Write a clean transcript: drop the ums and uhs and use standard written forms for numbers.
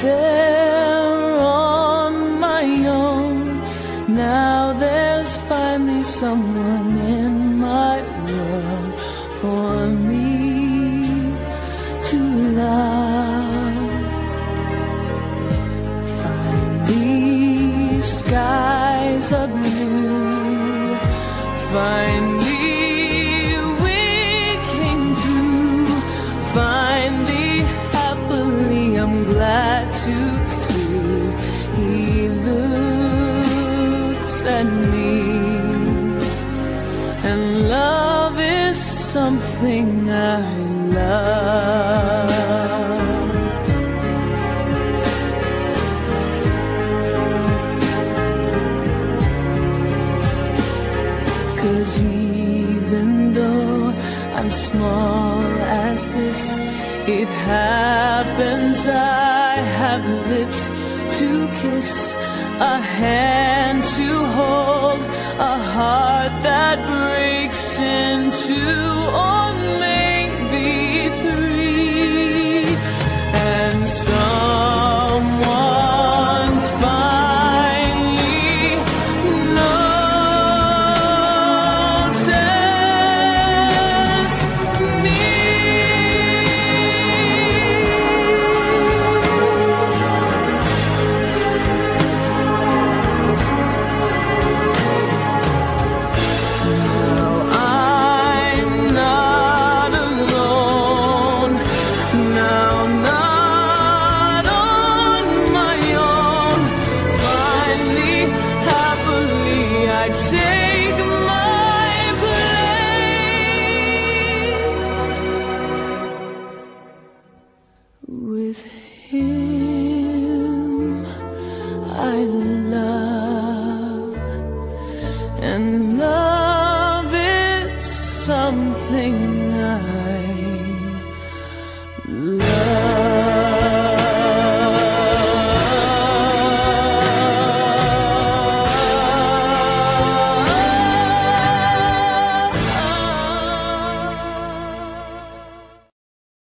there on my own. Now there's finally someone in my world for me to love. Finally skies are blue, finally we came through, finally happily I'm glad to see he looks at me. And love is something I love. 'Cause even though I'm small as this, it happens I have lips to kiss, a hand to hold, a heart that breaks in two or maybe three, and someone's finally noticed me. Take my place with him. I